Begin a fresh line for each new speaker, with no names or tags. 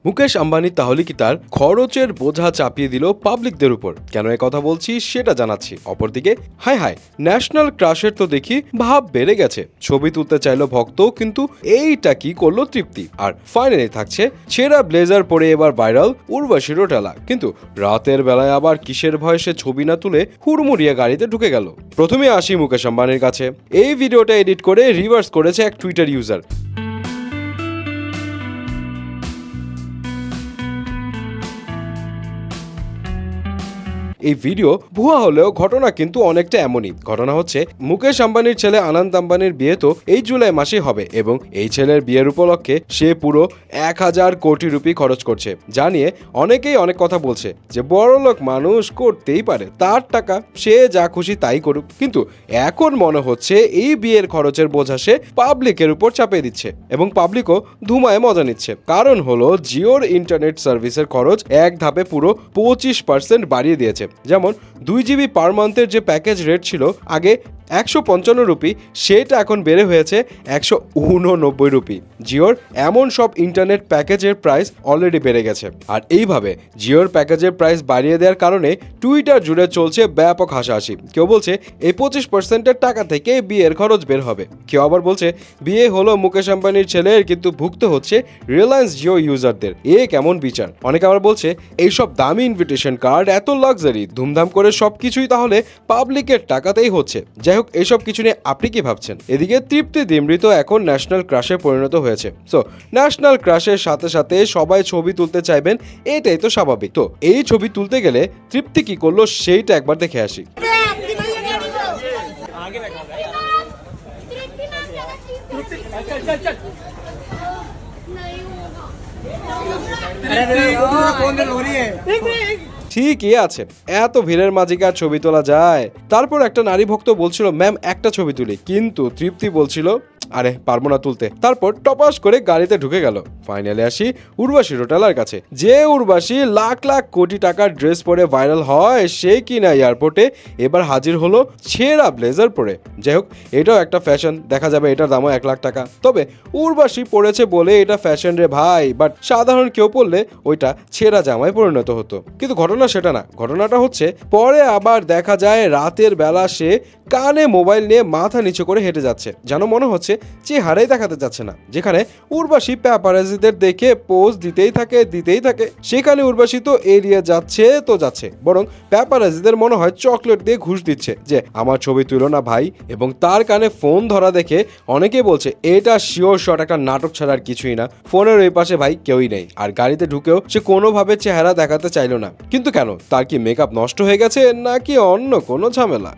মুকেশ আম্বানি তাহলে কি তার খরচের বোঝা চাপিয়ে দিল পাবলিকদের উপর? কেন এ কথা বলছি সেটা জানাচ্ছি। অপরদিকে হাই ন্যাশনাল ক্রাশের তো দেখি ভাব বেড়ে গেছে, ছবি তুলতে চাইলো ভক্ত, কিন্তু এইটা কি করলো তৃপ্তি। আর ফাইনালি থাকছে ছেঁড়া ব্লেজার পরে এবার ভাইরাল উর্বশী রৌটেলা, কিন্তু রাতের বেলায় আবার কিসের ভয়ে সে ছবি না তুলে হুড়মুড়িয়ে গাড়িতে ঢুকে গেল। প্রথমে আসি মুকেশ আম্বানির কাছে। এই ভিডিওটা এডিট করে রিভার্স করেছে এক টুইটার ইউজার। এই ভিডিও ভুয়া হলেও ঘটনা কিন্তু অনেকটা এমনই। ঘটনা হচ্ছে মুকেশ আম্বানির ছেলে আনন্দ আম্বানির বিয়ে তো এই জুলাই মাসে হবে এবং এই ছেলের বিয়ের উপলক্ষে সে পুরো 1000 কোটি রুপি খরচ করছে, যা নিয়ে অনেকেই অনেক কথা বলছে যে বড়লোক মানুষ করতেই পারে, তার টাকা, সে যা খুশি তাই করুক। কিন্তু এখন মনে হচ্ছে এই বিয়ের খরচের বোঝা সে পাবলিকের উপর চাপিয়ে দিচ্ছে এবং পাবলিকও ধুমায় মজা নিচ্ছে। কারণ হলো জিওর ইন্টারনেট সার্ভিসের খরচ এক ধাপে পুরো 25% বাড়িয়ে দিয়েছে। যেমন 2 জিবি পার মান্থের যে প্যাকেজ রেট ছিল আগে 155 রুপি, সেটা এখন বেড়ে হয়েছে 189 রুপি। জিওর এমন সব ইন্টারনেট প্যাকেজের প্রাইস অলরেডি বেড়ে গেছে। আর এইভাবে জিওর প্যাকেজের প্রাইস বাড়িয়ে দেওয়ার কারণে টুইটার জুড়ে চলছে ব্যাপক হাসাহাসি। কেউ বলছে এই 25%-এর টাকা থেকে বিয়ের খরচ বের হবে, কেউ আবার বলছে বিয়ে হলো মুকেশ আম্বানির ছেলের, কিন্তু ভুগতে হচ্ছে রিলায়েন্স জিও ইউজারদের। এ কেমন বিচার? অনেকে আবার বলছে এইসব দামি ইনভিটেশন কার্ড, এত লাক্সারি, ধুমধাম করে সবকিছুই তাহলে পাবলিকের টাকাতেই হচ্ছে। যাই হোক, এইসব কিছু নিয়ে আপনি কি ভাবছেন? এদিকে তৃপ্তি দিমরি তো এখন ন্যাশনাল ক্রাশে পরিণত হয়েছে। সো ন্যাশনাল ক্রাশের সাথে সাথে সবাই ছবি তুলতে চাইবেন, এটাই তো স্বাভাবিক। তো এই ছবি তুলতে গেলে তৃপ্তি কি করলো সেইটা একবার দেখে আসি। ঠিকই আছে, এত ভিড়ের মাঝে কি আর ছবি তোলা যায়? তারপর একটা নারী ভক্ত বলছিল ম্যাম একটা ছবি তুলি, কিন্তু তৃপ্তি বলছিল আরে পারবো না তুলতে। তারপর টপাস করে গাড়িতে ঢুকে গেল। ফাইনালি আসি উর্বশী রৌটেলার কাছে। যে উর্বশী লাখ লাখ কোটি টাকার ড্রেস পরে ভাইরাল হয়, সে কিনা এয়ারপোর্টে এবার হাজির হলো ছেঁড়া ব্লেজার পরে। যাই হোক, এটাও একটা ফ্যাশন, দেখা যাবে এটার দামও 1 লাখ টাকা। তবে উর্বশী পড়েছে বলে এটা ফ্যাশন রে ভাই, বাট সাধারণ কেউ পড়লে ওইটা ছেঁড়া জামায় পরিণত হতো। কিন্তু ঘটনা সেটা না, ঘটনাটা হচ্ছে পরে আবার দেখা যায় রাতের বেলা সে কানে মোবাইল নিয়ে মাথা নিচু করে হেঁটে যাচ্ছে, যেন মনে হচ্ছে চেহারাই দেখাতে যাচ্ছে না। যেখানে উর্বশী প্যাপারাজিদের দেখে পোজ দিতেই থাকে, সেখানে উর্বশী তো এড়িয়ে যাচ্ছে তো যাচ্ছে, বরং প্যাপারাজিদের মনে হয় চকলেট দিয়ে ঘুষ দিচ্ছে যে আমার ছবি তুলো না ভাই। এবং তার কানে ফোন ধরা দেখে অনেকেই বলছে এটা শিওর শট একটা নাটক ছাড়া আর কিছুই না। ফোনের ওই পাশে ভাই কেউই নেই, আর গাড়িতে ঢুকেও সে কোনোভাবে চেহারা দেখাতে চাইলো না। কিন্তু কেন? তার কি মেকআপ নষ্ট হয়ে গেছে নাকি অন্য কোনো ঝামেলা?